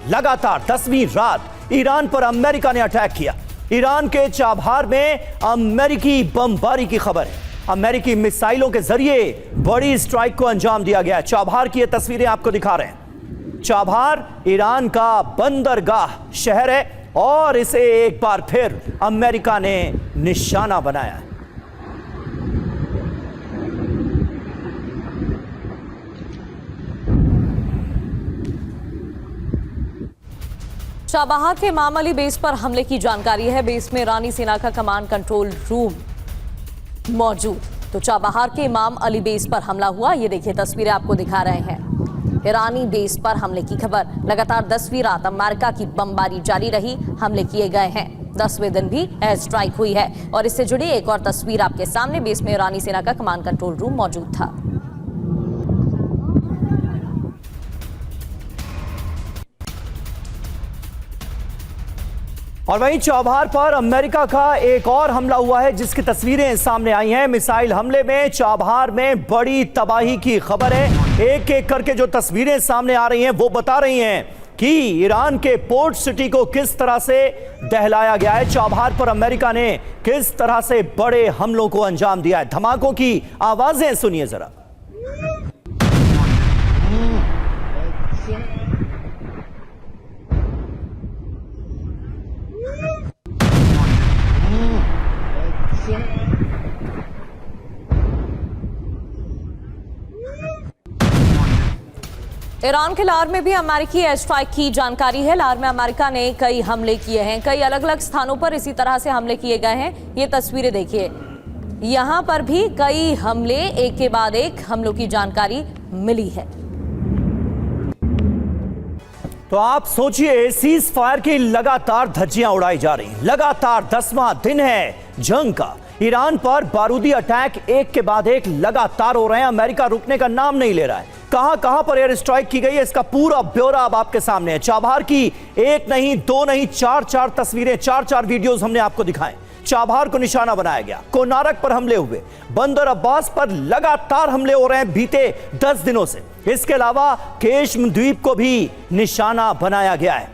लगातार 10वीं रात ईरान पर अमेरिका ने अटैक किया। ईरान के चाबहार में अमेरिकी बमबारी की खबर है। अमेरिकी मिसाइलों के जरिए बड़ी स्ट्राइक को अंजाम दिया गया है। चाबहार की ये तस्वीरें आपको दिखा रहे हैं। चाबहार ईरान का बंदरगाह शहर है और इसे एक बार फिर अमेरिका ने निशाना बनाया है। चाबहार के इमाम अली बेस पर हमले की जानकारी है। बेस में ईरानी सेना का कमांड कंट्रोल रूम मौजूद। तो चाबहार के इमाम अली बेस पर हमला हुआ, ये देखिए तस्वीरें आपको दिखा रहे हैं। ईरानी बेस पर हमले की खबर। लगातार 10वीं रात अमेरिका की बमबारी जारी रही, हमले किए गए हैं। 10वें दिन भी एयर स्ट्राइक हुई है और इससे जुड़ी एक और तस्वीर आपके सामने। बेस में ईरानी सेना का कमांड कंट्रोल रूम मौजूद था। और वहीं चाबहार पर अमेरिका का एक और हमला हुआ है जिसकी तस्वीरें सामने आई हैं। मिसाइल हमले में चाबहार में बड़ी तबाही की खबर है। एक एक करके जो तस्वीरें सामने आ रही हैं वो बता रही हैं कि ईरान के पोर्ट सिटी को किस तरह से दहलाया गया है। चाबहार पर अमेरिका ने किस तरह से बड़े हमलों को अंजाम दिया है। धमाकों की आवाजें सुनिए जरा। ईरान के लार में भी अमेरिकी एयर स्ट्राइक की जानकारी है। लार में अमेरिका ने कई हमले किए हैं, कई अलग अलग स्थानों पर इसी तरह से हमले किए गए हैं। ये तस्वीरें देखिए, यहां पर भी कई हमले, एक के बाद एक हमलों की जानकारी मिली है। तो आप सोचिए, सीज फायर की लगातार धज्जियां उड़ाई जा रही हैं। लगातार 10वां दिन है जंग का। ईरान पर बारूदी अटैक एक के बाद एक लगातार हो रहे हैं। अमेरिका रुकने का नाम नहीं ले रहा है। कहां कहां पर एयर स्ट्राइक की गई है इसका पूरा ब्यौरा अब आपके सामने है। चाबहार की एक नहीं, दो नहीं, चार तस्वीरें, चार वीडियोस हमने आपको दिखाएं। चाबहार को निशाना बनाया गया, कोनारक पर हमले हुए, बंदर अब्बास पर लगातार हमले हो रहे हैं बीते 10 दिनों से। इसके अलावा केशम द्वीप को भी निशाना बनाया गया है।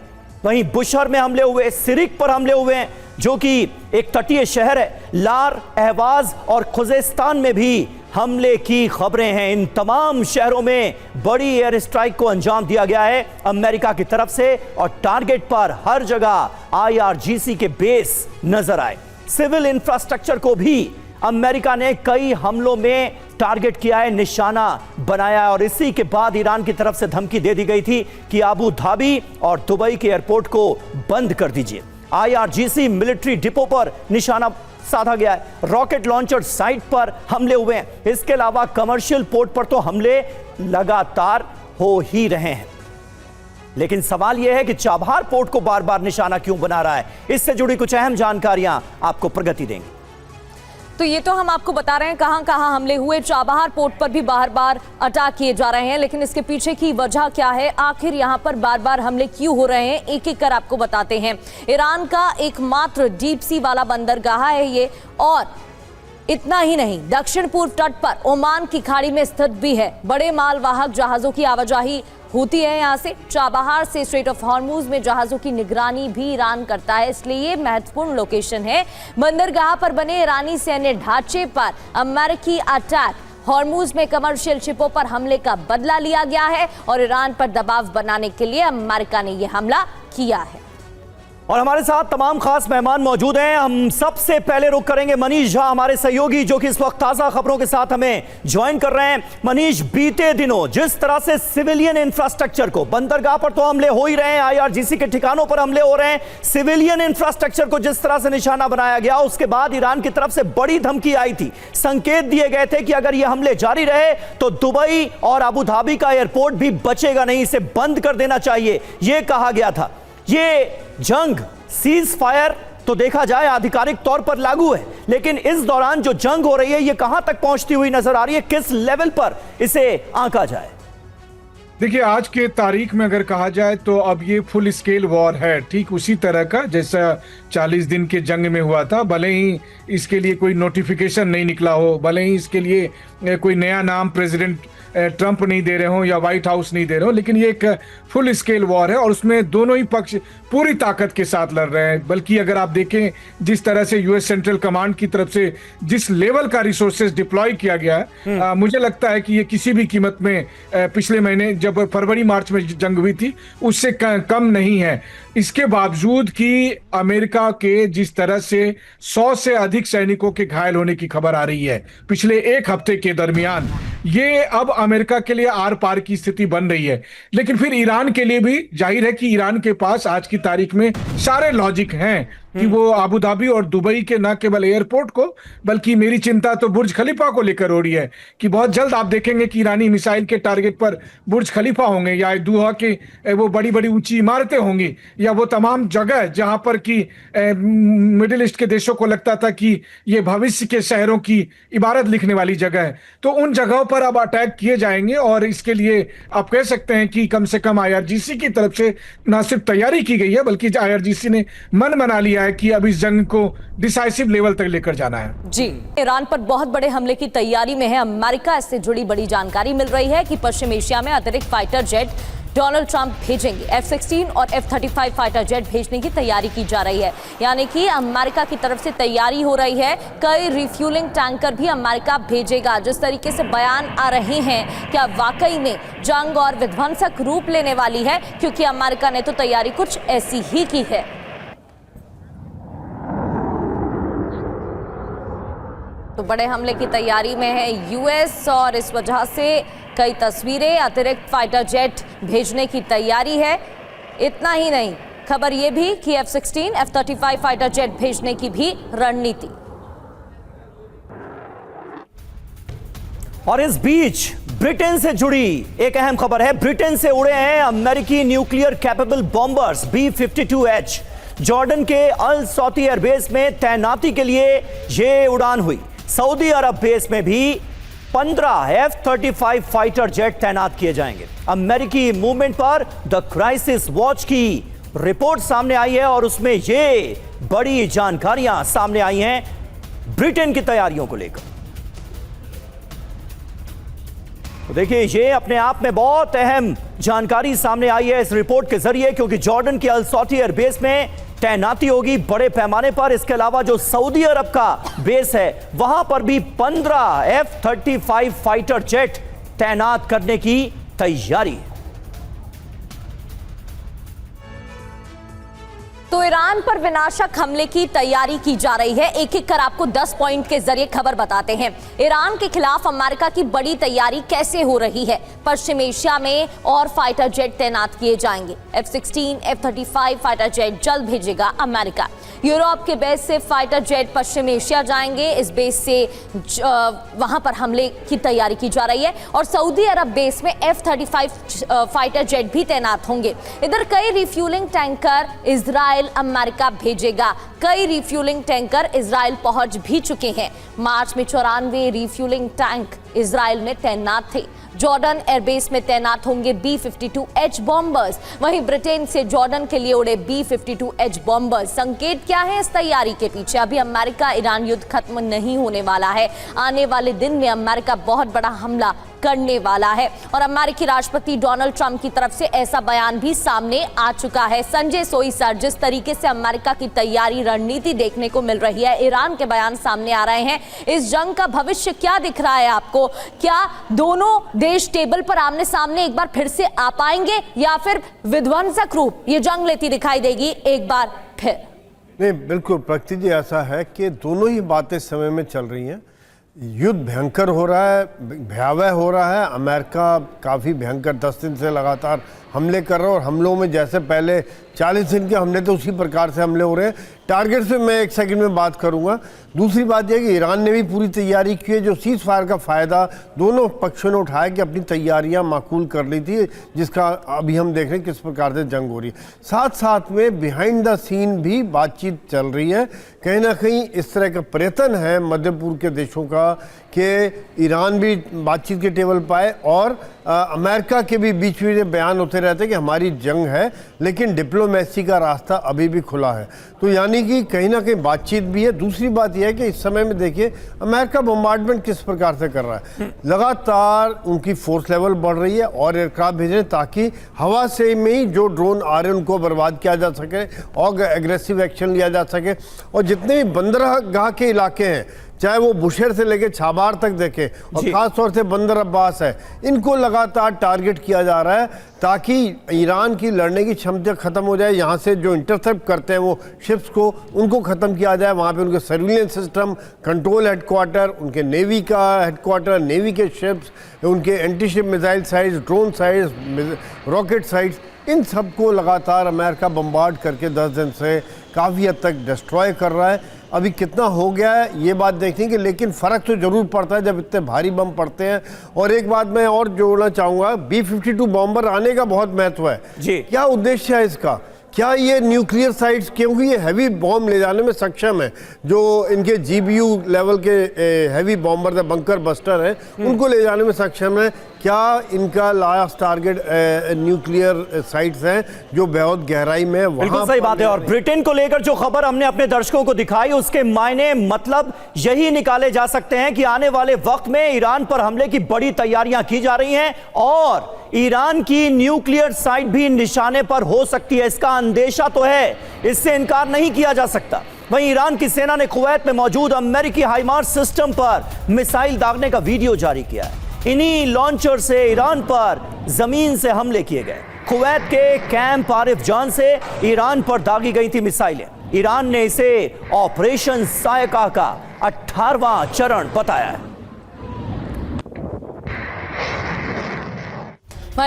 वहीं बुशहर में हमले हुए, सिरिक पर हमले हुए हैं जो कि एक तटीय शहर है। लार, अहवाज और खुजेस्तान में भी हमले की खबरें हैं। इन तमाम शहरों में बड़ी एयर स्ट्राइक को अंजाम दिया गया है अमेरिका की तरफ से और टारगेट पर हर जगह IRGC के बेस नजर आए। सिविल इंफ्रास्ट्रक्चर को भी अमेरिका ने कई हमलों में टारगेट किया है, निशाना बनाया है। और इसी के बाद ईरान की तरफ से धमकी दे दी गई थी कि अबू धाबी और दुबई के एयरपोर्ट को बंद कर दीजिए। IRGC मिलिट्री डिपो पर निशाना साधा गया है। रॉकेट लॉन्चर साइट पर हमले हुए हैं। इसके अलावा कमर्शियल पोर्ट पर तो हमले लगातार हो ही रहे हैं। लेकिन सवाल यह है कि चाबहार पोर्ट को बार बार निशाना क्यों बना रहा है। इससे जुड़ी कुछ अहम जानकारियां आपको प्रगति देंगे। तो ये तो हम आपको बता रहे हैं कहां कहां हमले हुए। चाबहार पोर्ट पर भी बार बार अटैक किए जा रहे हैं, लेकिन इसके पीछे की वजह क्या है, आखिर यहां पर बार बार हमले क्यों हो रहे हैं, एक एक कर आपको बताते हैं। ईरान का एकमात्र डीप सी वाला बंदरगाह है ये, और इतना ही नहीं, दक्षिण पूर्व तट पर ओमान की खाड़ी में स्थित भी है। बड़े मालवाहक जहाजों की आवाजाही होती है यहाँ से। चाबहार से स्ट्रेट ऑफ हॉर्मुज में जहाजों की निगरानी भी ईरान करता है, इसलिए ये महत्वपूर्ण लोकेशन है। बंदरगाह पर बने ईरानी सैन्य ढांचे पर अमेरिकी अटैक, हॉर्मुज में कमर्शियल शिपों पर हमले का बदला लिया गया है और ईरान पर दबाव बनाने के लिए अमेरिका ने यह हमला किया है। और हमारे साथ तमाम खास मेहमान मौजूद हैं। हम सबसे पहले रुख करेंगे मनीष झा, हमारे सहयोगी, जो कि इस वक्त ताजा खबरों के साथ हमें ज्वाइन कर रहे हैं। मनीष, बीते दिनों जिस तरह से सिविलियन इंफ्रास्ट्रक्चर को, बंदरगाह पर तो हमले हो ही रहे हैं, IRGC के ठिकानों पर हमले हो रहे हैं, सिविलियन इंफ्रास्ट्रक्चर को जिस तरह से निशाना बनाया गया, उसके बाद ईरान की तरफ से बड़ी धमकी आई थी। संकेत दिए गए थे कि अगर ये हमले जारी रहे तो दुबई और अबू धाबी का एयरपोर्ट भी बचेगा नहीं, इसे बंद कर देना चाहिए, यह कहा गया था। ये जंग, सीज फायर तो देखा जाए आधिकारिक तौर पर लागू है, लेकिन इस दौरान जो जंग हो रही है ये कहां तक पहुंचती हुई नजर आ रही है, किस लेवल पर इसे आंका जाए? देखिए, आज के तारीख में अगर कहा जाए तो अब ये फुल स्केल वॉर है, ठीक उसी तरह का जैसा 40 दिन के जंग में हुआ था। भले ही इसके लिए कोई नोटिफिकेशन नहीं निकला हो, भले ही इसके लिए कोई नया नाम प्रेसिडेंट ट्रंप नहीं दे रहे हो या व्हाइट हाउस नहीं दे रहे हो, लेकिन ये एक फुल स्केल वॉर है और उसमें दोनों ही पक्ष पूरी ताकत के साथ लड़ रहे हैं। बल्कि अगर आप देखें जिस तरह से यूएस सेंट्रल कमांड की तरफ से जिस लेवल का रिसोर्सेज डिप्लॉय किया गया है, मुझे लगता है कि ये किसी भी कीमत में पिछले महीने जब फरवरी मार्च में जंग हुई थी उससे कम नहीं है। इसके बावजूद कि अमेरिका के जिस तरह से 100 से अधिक सैनिकों के घायल होने की खबर आ रही है पिछले एक हफ्ते के दरमियान, ये अब अमेरिका के लिए आर पार की स्थिति बन रही है। लेकिन फिर ईरान के लिए भी जाहिर है कि ईरान के पास आज की तारीख में सारे लॉजिक हैं कि वो अबू धाबी और दुबई के न केवल एयरपोर्ट को, बल्कि मेरी चिंता तो बुर्ज खलीफा को लेकर हो रही है कि बहुत जल्द आप देखेंगे कि ईरानी मिसाइल के टारगेट पर बुर्ज खलीफा होंगे या दोहा के वो बड़ी बड़ी ऊंची इमारतें होंगी या वो तमाम जगह जहां पर कि मिडिल ईस्ट के देशों को लगता था कि ये भविष्य के शहरों की इबारत लिखने वाली जगह है, तो उन जगहों पर अब अटैक किए जाएंगे। और इसके लिए आप कह सकते हैं कि कम से कम IRGC की तरफ से न सिर्फ तैयारी की गई है बल्कि IRGC ने मन बना लिया है कि अब इस जंग को डिसाइसिव लेवल तक लेकर जाना है। जी, ईरान पर बहुत बड़े हमले की तैयारी में है अमेरिका। इससे जुड़ी बड़ी जानकारी मिल रही है कि पश्चिम एशिया में अतिरिक्त फाइटर जेट डोनाल्ड ट्रंप भेजेंगे। F-16 और F-35 फाइटर जेट भेजने की तैयारी की जा रही है, यानी कि अमेरिका की तरफ से तैयारी हो रही है। कई रिफ्यूलिंग टैंकर भी अमेरिका भेजेगा। जिस तरीके से बयान आ रहे हैं, क्या वाकई में जंग और विध्वंसक रूप लेने वाली है? क्योंकि अमेरिका ने तो तैयारी कुछ ऐसी ही की है। तो बड़े हमले की तैयारी में है यूएस और इस वजह से कई तस्वीरें, अतिरिक्त फाइटर जेट भेजने की तैयारी है। इतना ही नहीं, खबर यह भी कि F-16, F-35 फाइटर जेट भेजने की भी रणनीति। और इस बीच ब्रिटेन से जुड़ी एक अहम खबर है। ब्रिटेन से उड़े हैं अमेरिकी nuclear capable bombers B-52H। Jordan के अल सौती एयरबेस में तैनाती के लिए यह उड़ान हुई। सऊदी अरब बेस में भी 15 F-35 फाइटर जेट तैनात किए जाएंगे। अमेरिकी मूवमेंट पर द क्राइसिस वॉच की रिपोर्ट सामने आई है और उसमें ये बड़ी जानकारियां सामने आई हैं ब्रिटेन की तैयारियों को लेकर। तो देखिए, ये अपने आप में बहुत अहम जानकारी सामने आई है इस रिपोर्ट के जरिए, क्योंकि जॉर्डन के अल सौती एयरबेस में तैनाती होगी बड़े पैमाने पर। इसके अलावा जो सऊदी अरब का बेस है वहां पर भी 15 F-35 फाइटर जेट तैनात करने की तैयारी है। तो ईरान पर विनाशक हमले की तैयारी की जा रही है। एक एक कर आपको 10 पॉइंट के जरिए खबर बताते हैं। ईरान के खिलाफ अमेरिका की बड़ी तैयारी कैसे हो रही है? पश्चिम एशिया में और फाइटर जेट तैनात किए जाएंगे। F-16, F-35 फाइटर जेट जल्द भेजेगा अमेरिका। यूरोप के बेस से फाइटर जेट पश्चिम एशिया जाएंगे। इस बेस से वहां पर हमले की तैयारी की जा रही है और सऊदी अरब बेस में F-35 फाइटर जेट भी तैनात होंगे। इधर कई रिफ्यूलिंग टैंकर इजराइल अमेरिका भेजेगा। कई रिफ्यूलिंग टैंकर इजराइल पहुंच भी चुके हैं। मार्च में 94 रिफ्यूलिंग टैंक इजराइल में तैनात थे। जॉर्डन एयरबेस में तैनात होंगे B-52H बॉम्बर्स। वहीं ब्रिटेन से जॉर्डन के लिए उड़े B-52H बॉम्बर्स। संकेत क्या है इस तैयारी के पीछे? अभी अमेरिका ईरान युद्ध खत्म नहीं होने वाला है। आने वाले दिन में अमेरिका बहुत बड़ा हमला करने वाला है और अमेरिकी राष्ट्रपति डोनाल्ड ट्रंप की तरफ से ऐसा बयान भी सामने आ चुका है। संजय सोई सर, जिस तरीके से अमेरिका की तैयारी रणनीति देखने को मिल रही है, ईरान के बयान सामने आ रहे हैं, इस जंग का भविष्य क्या दिख रहा है आपको? क्या दोनों देश टेबल पर आमने सामने एक बार फिर से आ पाएंगे या फिर विध्वंसक रूप ये जंग लेती दिखाई देगी एक बार फिर? नहीं, बिल्कुल प्रगति जी, ऐसा है कि दोनों ही बातें समय में चल रही हैं। युद्ध भयंकर हो रहा है, भयावह हो रहा है। अमेरिका काफ़ी भयंकर 10 दिन से लगातार हमले कर रहा है और हमलों में जैसे पहले 40 दिन के हमले थे उसी प्रकार से हमले हो रहे हैं। टारगेट से मैं एक सेकंड में बात करूंगा। दूसरी बात यह कि ईरान ने भी पूरी तैयारी की है। जो सीज फायर का फ़ायदा दोनों पक्षों ने उठाया कि अपनी तैयारियां माकूल कर ली थी, जिसका अभी हम देख रहे हैं किस प्रकार से जंग हो रही है। साथ साथ में बिहाइंड द सीन भी बातचीत चल रही है। कहीं ना कहीं इस तरह का प्रयत्न है मध्य पूर्व के देशों का कि ईरान भी बातचीत के टेबल पर आए और अमेरिका के भी बीच में ये बयान होते रहते हैं कि हमारी जंग है लेकिन डिप्लोमेसी का रास्ता अभी भी खुला है। तो यानी कि कहीं ना कहीं बातचीत भी है। दूसरी बात यह है कि इस समय में देखिए अमेरिका बम्बार्डमेंट किस प्रकार से कर रहा है, लगातार उनकी फोर्स लेवल बढ़ रही है और एयरक्राफ्ट भेज रहे हैं ताकि हवा से में ही जो ड्रोन आ रहे हैं उनको बर्बाद किया जा सके और एग्रेसिव एक्शन लिया जा सके। और जितने भी बंदरगाह के इलाके हैं, चाहे वो बुशेर से लेके छाबार तक देखें और खास तौर से बंदर अब्बास है, इनको लगातार टारगेट किया जा रहा है ताकि ईरान की लड़ने की क्षमता खत्म हो जाए। यहाँ से जो इंटरसेप्ट करते हैं वो शिप्स को, उनको ख़त्म किया जाए। वहाँ पे उनके सर्विलेंस सिस्टम, कंट्रोल हेडक्वार्टर, उनके नेवी का हेडक्वार्टर, नेवी के शिप्स, उनके anti ship missile sites, drone sites, rocket sites, इन सबको लगातार अमेरिका बम्बार्ड करके 10 दिन से काफ़ी हद तक डिस्ट्रॉय कर रहा है। अभी कितना हो गया है ये बात देखनी कि, लेकिन फ़र्क तो ज़रूर पड़ता है जब इतने भारी बम पड़ते हैं। और एक बात मैं और जोड़ना चाहूँगा, B-52 बॉम्बर आने का बहुत महत्व है जी। क्या उद्देश्य है इसका? क्या ये न्यूक्लियर साइट्स, क्योंकि ये हैवी बॉम्ब ले जाने में सक्षम है, जो इनके GBU लेवल के हैवी बॉम्बर है, बंकर बस्टर है, उनको ले जाने में सक्षम है। क्या इनका लास्ट टारगेट न्यूक्लियर साइट्स हैं जो बहुत गहराई में वहाँ? बिल्कुल सही बात है। और ब्रिटेन को लेकर जो खबर हमने अपने दर्शकों को दिखाई, उसके मायने मतलब यही निकाले जा सकते हैं कि आने वाले वक्त में ईरान पर हमले की बड़ी तैयारियां की जा रही हैं और ईरान की न्यूक्लियर साइट भी निशाने पर हो सकती है। इसका अंदेशा तो है, इससे इनकार नहीं किया जा सकता। वहीं ईरान की सेना ने कुवैत में मौजूद अमेरिकी हाइमार्स सिस्टम पर मिसाइल दागने का वीडियो जारी किया है। इन्हीं लॉन्चर से ईरान पर जमीन से हमले किए गए। कुवैत के कैंप आरिफ जान से ईरान पर दागी गई थी मिसाइलें। ईरान ने इसे ऑपरेशन सायका का 18वां चरण बताया है।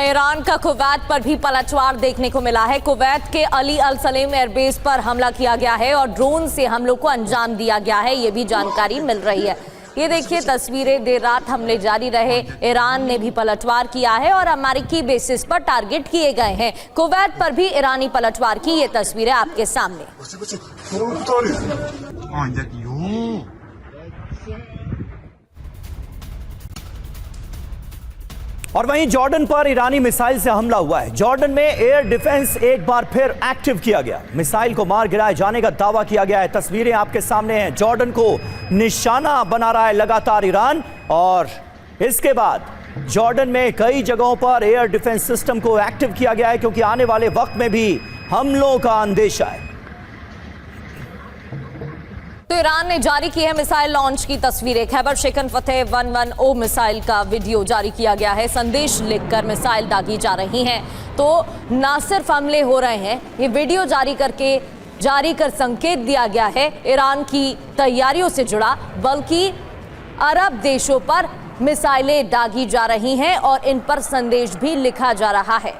ईरान का कुवैत पर भी पलटवार देखने को मिला है। कुवैत के अली अल सलेम एयरबेस पर हमला किया गया है और ड्रोन से हमलों को अंजाम दिया गया है, ये भी जानकारी मिल रही है। ये देखिए तस्वीरें, देर रात हमले जारी रहे, ईरान ने भी पलटवार किया है और अमेरिकी बेसिस पर टारगेट किए गए हैं। कुवैत पर भी ईरानी पलटवार की ये तस्वीरें आपके सामने। और वहीं जॉर्डन पर ईरानी मिसाइल से हमला हुआ है। जॉर्डन में एयर डिफेंस एक बार फिर एक्टिव किया गया। मिसाइल को मार गिराए जाने का दावा किया गया है। तस्वीरें आपके सामने हैं। जॉर्डन को निशाना बना रहा है लगातार ईरान और इसके बाद जॉर्डन में कई जगहों पर एयर डिफेंस सिस्टम को एक्टिव किया गया है क्योंकि आने वाले वक्त में भी हमलों का अंदेशा है। तो ईरान ने जारी की है मिसाइल लॉन्च की तस्वीरें। खैबर शेखन फतेह 110 मिसाइल का वीडियो जारी किया गया है। संदेश लिखकर मिसाइल दागी जा रही हैं। तो ना सिर्फ हमले हो रहे हैं, ये वीडियो जारी कर संकेत दिया गया है ईरान की तैयारियों से जुड़ा, बल्कि अरब देशों पर मिसाइलें दागी जा रही हैं और इन पर संदेश भी लिखा जा रहा है।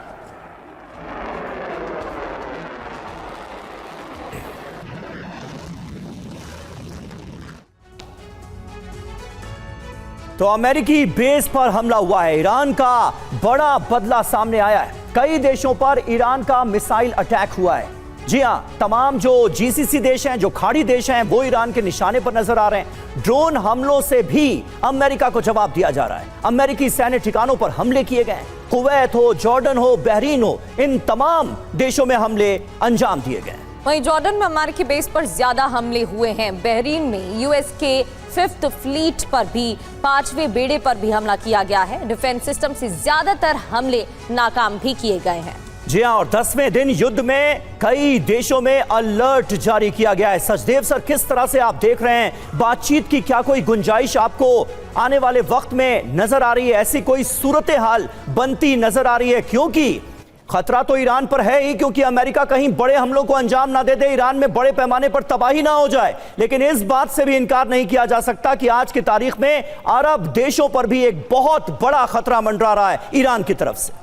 तो अमेरिकी बेस पर हमला हुआ है। ईरान का बड़ा बदला सामने आया है। कई देशों पर ईरान का मिसाइल अटैक हुआ है। जी हां, तमाम जो GCC देश हैं, जो खाड़ी देश हैं, वो ईरान के निशाने पर नजर आ रहे हैं। ड्रोन हमलों से भी अमेरिका को जवाब दिया जा रहा है। अमेरिकी सैन्य ठिकानों पर हमले किए गए। कुवैत हो, जॉर्डन हो, बहरीन हो, इन तमाम देशों में हमले अंजाम दिए गए। वहीं जॉर्डन में अमेरिकी बेस पर ज्यादा हमले हुए हैं। बहरीन में US के 5th फ्लीट पर भी, 5वें बेड़े पर भी हमला किया गया है। डिफेंस सिस्टम से ज्यादातर हमले नाकाम भी किए गए हैं। जी हां, और 10वें दिन युद्ध में कई देशों में अलर्ट जारी किया गया है। सचदेव सर, किस तरह से आप देख रहे हैं बातचीत की? क्या कोई गुंजाइश आपको आने वाले वक्त में नजर आ रही है? ऐसी कोई सूरत हाल बनती नजर आ रही है? क्योंकि खतरा तो ईरान पर है ही, क्योंकि अमेरिका कहीं बड़े हमलों को अंजाम ना दे दे, ईरान में बड़े पैमाने पर तबाही ना हो जाए। लेकिन इस बात से भी इनकार नहीं किया जा सकता कि आज की तारीख में अरब देशों पर भी एक बहुत बड़ा खतरा मंडरा रहा है ईरान की तरफ से।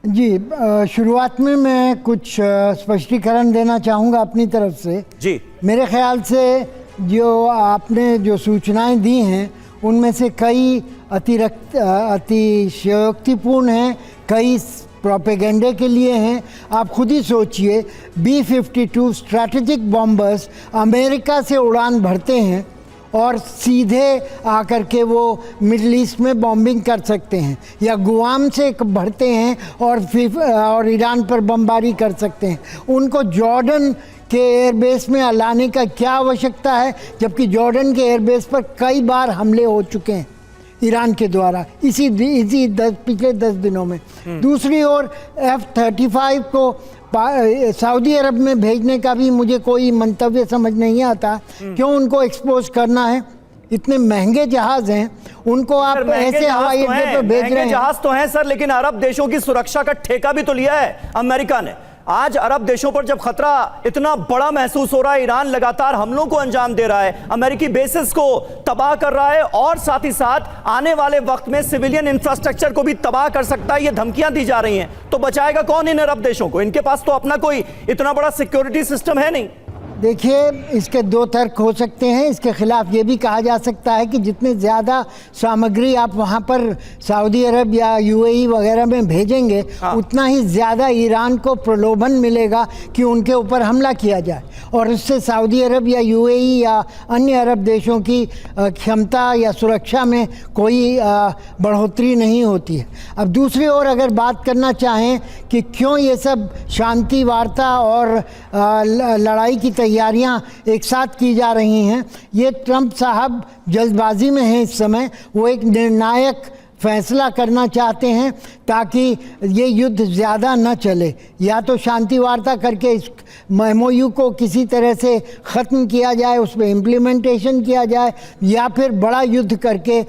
जी, शुरुआत में मैं कुछ स्पष्टीकरण देना चाहूँगा अपनी तरफ से। जी, मेरे ख्याल से जो आपने जो सूचनाएं दी हैं उनमें से कई अतिशयोक्तिपूर्ण हैं, कई प्रोपेगेंडे के लिए हैं। आप खुद ही सोचिए, B-52 स्ट्रैटेजिक बॉम्बर्स अमेरिका से उड़ान भरते हैं और सीधे आकर के वो मिडल ईस्ट में बॉम्बिंग कर सकते हैं, या गुआम से बढ़ते हैं और ईरान पर बमबारी कर सकते हैं। उनको जॉर्डन के एयरबेस में लाने का क्या आवश्यकता है, जबकि जॉर्डन के एयरबेस पर कई बार हमले हो चुके हैं ईरान के द्वारा पिछले 10 दिनों में। दूसरी ओर F-35 को सऊदी अरब में भेजने का भी मुझे कोई मंतव्य समझ नहीं आता। क्यों उनको एक्सपोज करना है? इतने महंगे जहाज हैं, उनको आप ऐसे हवाई अड्डे पर भेज रहे हैं। जहाज तो हैं सर, लेकिन अरब देशों की सुरक्षा का ठेका भी तो लिया है अमेरिका ने। आज अरब देशों पर जब खतरा इतना बड़ा महसूस हो रहा है, ईरान लगातार हमलों को अंजाम दे रहा है, अमेरिकी बेसिस को तबाह कर रहा है और साथ ही साथ आने वाले वक्त में सिविलियन इंफ्रास्ट्रक्चर को भी तबाह कर सकता है, ये धमकियां दी जा रही हैं, तो बचाएगा कौन इन अरब देशों को? इनके पास तो अपना कोई इतना बड़ा सिक्योरिटी सिस्टम है नहीं। देखिए, इसके दो तर्क हो सकते हैं। इसके खिलाफ ये भी कहा जा सकता है कि जितने ज़्यादा सामग्री आप वहाँ पर सऊदी अरब या यूएई वगैरह में भेजेंगे, उतना ही ज़्यादा ईरान को प्रलोभन मिलेगा कि उनके ऊपर हमला किया जाए, और इससे सऊदी अरब या यूएई या अन्य अरब देशों की क्षमता या सुरक्षा में कोई बढ़ोतरी नहीं होती है। अब दूसरी ओर अगर बात करना चाहें कि क्यों ये सब शांति वार्ता और लड़ाई की तैयारियां एक साथ की जा रही हैं, ये ट्रंप साहब जल्दबाजी में हैं इस समय। वो एक निर्णायक फैसला करना चाहते हैं ताकि ये युद्ध ज़्यादा न चले। या तो शांति वार्ता करके इस MOU को किसी तरह से ख़त्म किया जाए, उस पर इम्प्लीमेंटेशन किया जाए, या फिर बड़ा युद्ध करके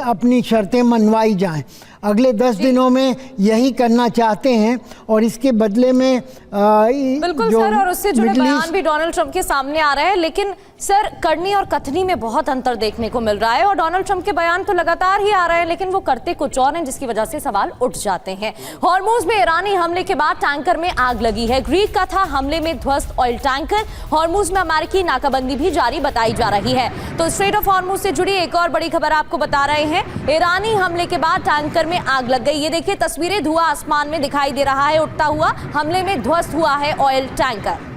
अपनी शर्तें मनवाई जाएं। अगले 10 दिनों में यही करना चाहते हैं, और इसके बदले में बिल्कुल सर, और उससे जुड़े बयान भी डोनाल्ड ट्रंप के सामने आ रहे हैं। लेकिन सर, करनी और कथनी में बहुत अंतर देखने को मिल रहा है, और डोनाल्ड ट्रंप के बयान तो लगातार ही आ रहे हैं, लेकिन वो करते कुछ और हैं, जिसकी वजह से सवाल उठ जाते हैं। हॉर्मुज में ईरानी हमले के बाद टैंकर में आग लगी है। ग्रीक का था हमले में ध्वस्त ऑयल टैंकर। हॉर्मुज में अमेरिकी नाकाबंदी भी जारी बताई जा रही है। तो स्ट्रेट ऑफ हॉर्मुज से जुड़ी एक और बड़ी खबर आपको बता रहे हैं। ईरानी हमले के बाद टैंकर में आग लग गई। ये देखिए तस्वीरें, धुआं आसमान में दिखाई दे रहा है उठता हुआ। हमले में ध्वस्त हुआ है ऑयल टैंकर।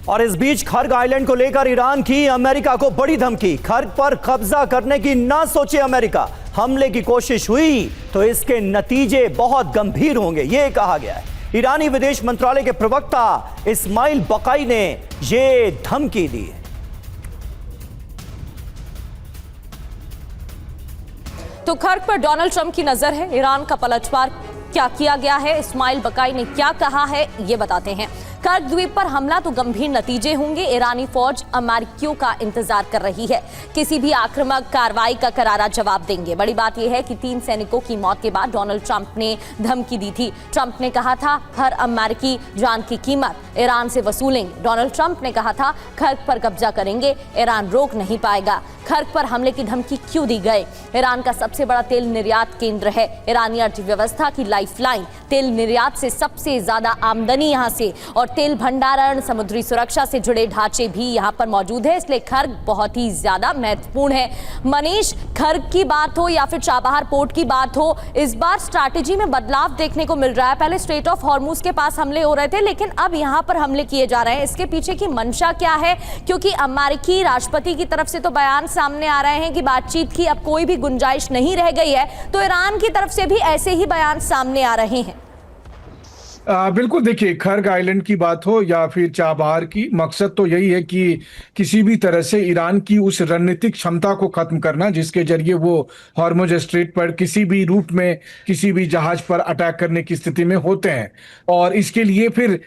और इस बीच खर्ग आइलैंड को लेकर ईरान की अमेरिका को बड़ी धमकी। खर्ग पर कब्जा करने की ना सोचे अमेरिका। हमले की कोशिश हुई तो इसके नतीजे बहुत गंभीर होंगे, यह कहा गया है। ईरानी विदेश मंत्रालय के प्रवक्ता इस्माइल बकाई ने यह धमकी दी है। तो खर्ग पर डोनाल्ड ट्रंप की नजर है। ईरान का पलटवार क्या किया गया है, इस्माइल बकाई ने क्या कहा है, ये बताते हैं। खर्ग द्वीप पर हमला तो गंभीर नतीजे होंगे। ईरानी फौज अमेरिकियों का इंतजार कर रही है। किसी भी आक्रामक कार्रवाई का करारा जवाब देंगे। बड़ी बात यह है कि 3 सैनिकों की मौत के बाद डोनाल्ड ट्रंप ने धमकी दी थी। ट्रंप ने कहा था हर अमेरिकी जान की कीमत ईरान से वसूलेंगे। डोनाल्ड ट्रंप ने कहा था खर्ग पर कब्जा करेंगे, ईरान रोक नहीं पाएगा। खर्ग पर हमले की धमकी क्यों दी गई? ईरान का सबसे बड़ा तेल निर्यात केंद्र है। ईरानी अर्थव्यवस्था की लाइफलाइन। तेल निर्यात से सबसे ज्यादा आमदनी यहां से, और तेल भंडारण, समुद्री सुरक्षा से जुड़े ढांचे भी यहां पर मौजूद है, इसलिए खर्ग बहुत ही ज्यादा महत्वपूर्ण है। मनीष, खर्ग की बात हो या फिर चाबहार पोर्ट की बात हो, इस बार स्ट्रैटेजी में बदलाव देखने को मिल रहा है। पहले स्ट्रेट ऑफ हॉर्मुज के पास हमले हो रहे थे, लेकिन अब यहां पर हमले किए जा रहे हैं। इसके पीछे की मंशा क्या है? क्योंकि अमेरिकी राष्ट्रपति की तरफ से तो बयान सामने आ रहे हैं कि बातचीत की अब कोई भी गुंजाइश नहीं रह गई है, तो ईरान की तरफ से भी ऐसे ही बयान सामने आ रहे हैं। बिल्कुल, देखिए, खर्ग आइलैंड की बात हो या फिर चाबहार की, मकसद तो यही है कि किसी भी तरह से ईरान की उस रणनीतिक क्षमता को खत्म करना जिसके जरिए वो हॉर्मुज स्ट्रेट पर किसी भी रूट में किसी भी जहाज पर अटैक करने की स्थिति में होते हैं। और इसके लिए फिर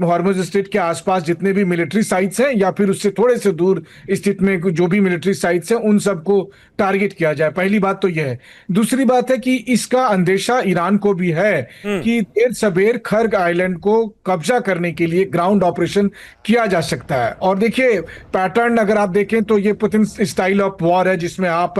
हॉर्मुज स्ट्रेट के आसपास जितने भी मिलिट्री साइट्स हैं या फिर उससे थोड़े से दूर स्थित में जो भी मिलिट्री साइट्स हैं, उन सबको टारगेट किया जाए। पहली बात तो यह है। दूसरी बात है कि इसका अंदेशा ईरान को भी है कि देर सबेर हर आइलैंड को कब्जा करने के लिए ग्राउंड ऑपरेशन किया जा सकता है। और देखिए पैटर्न अगर आप देखें तो ये पुतिन स्टाइल ऑफ वॉर है, जिसमें आप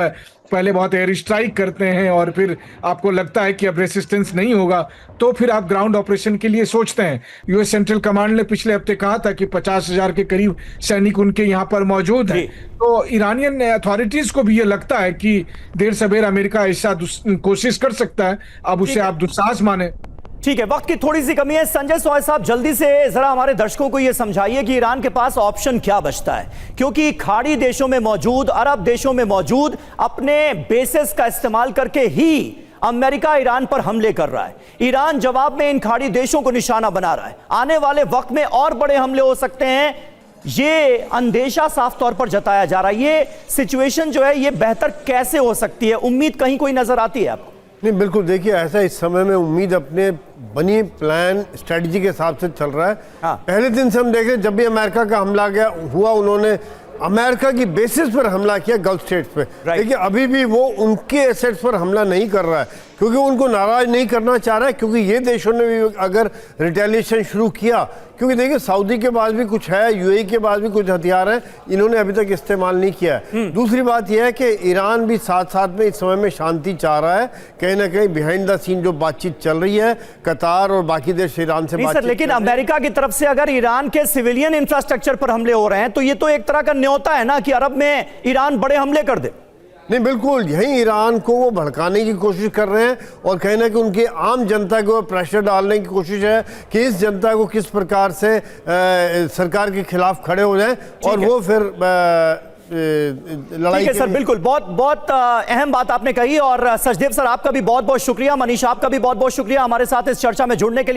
पहले बहुत एयर स्ट्राइक करते हैं और फिर आपको लगता है कि अब रेसिस्टेंस नहीं होगा तो फिर आप ग्राउंड ऑपरेशन के लिए सोचते हैं। यूएस सेंट्रल कमांड ने पिछले हफ्ते कहा था कि 50,000 के करीब सैनिक उनके यहाँ पर मौजूद हैं। तो ईरानियन अथॉरिटीज को भी ये लगता है कि देर सबेर अमेरिका ऐसा कोशिश कर सकता है। अब उसे आप दुस्साहस माने। ठीक है, वक्त की थोड़ी सी कमी है। संजय सॉय साहब, जल्दी से जरा हमारे दर्शकों को यह समझाइए कि ईरान के पास ऑप्शन क्या बचता है, क्योंकि खाड़ी देशों में मौजूद, अरब देशों में मौजूद अपने बेसिस का इस्तेमाल करके ही अमेरिका ईरान पर हमले कर रहा है। ईरान जवाब में इन खाड़ी देशों को निशाना बना रहा है। आने वाले वक्त में और बड़े हमले हो सकते हैं, ये अंदेशा साफ तौर पर जताया जा रहा है। ये सिचुएशन जो है ये बेहतर कैसे हो सकती है? उम्मीद कहीं कोई नजर आती है आपको? नहीं, बिल्कुल। देखिए, ऐसा इस समय में उम्मीद अपने बनी प्लान स्ट्रेटजी के हिसाब से चल रहा है। हाँ। पहले दिन से हम देख रहे हैं, जब भी अमेरिका का हमला हुआ उन्होंने अमेरिका की बेसिस पर हमला किया, गल्फ स्टेट्स पे। देखिए, अभी भी वो उनके एसेट्स पर हमला नहीं कर रहा है, क्योंकि उनको नाराज नहीं करना चाह रहा है, क्योंकि ये देशों ने भी अगर रिटेलिएशन शुरू किया, क्योंकि देखिए सऊदी के पास भी कुछ है, यूएई के पास भी कुछ हथियार हैं, इन्होंने अभी तक इस्तेमाल नहीं किया है। दूसरी बात यह है कि ईरान भी साथ साथ में इस समय में शांति चाह रहा है। कहीं ना कहीं बिहाइंड द सीन जो बातचीत चल रही है, कतार और बाकी देश ईरान से बातचीत। लेकिन अमेरिका की तरफ से अगर ईरान के सिविलियन इंफ्रास्ट्रक्चर पर हमले हो रहे हैं तो ये तो एक तरह का न्योता है ना कि अरब में ईरान बड़े हमले कर दे। नहीं, बिल्कुल, यही ईरान को वो भड़काने की कोशिश कर रहे हैं और कहीं ना कहीं उनकी आम जनता को प्रेशर डालने की कोशिश है कि इस जनता को किस प्रकार से सरकार के खिलाफ खड़े हो जाएं और वो फिर लड़ाई। ठीक है सर, बिल्कुल, बहुत अहम बात आपने कही। और सचदेव सर, आपका भी बहुत बहुत शुक्रिया। मनीष, आपका भी बहुत बहुत शुक्रिया हमारे साथ इस चर्चा में जुड़ने के लिए।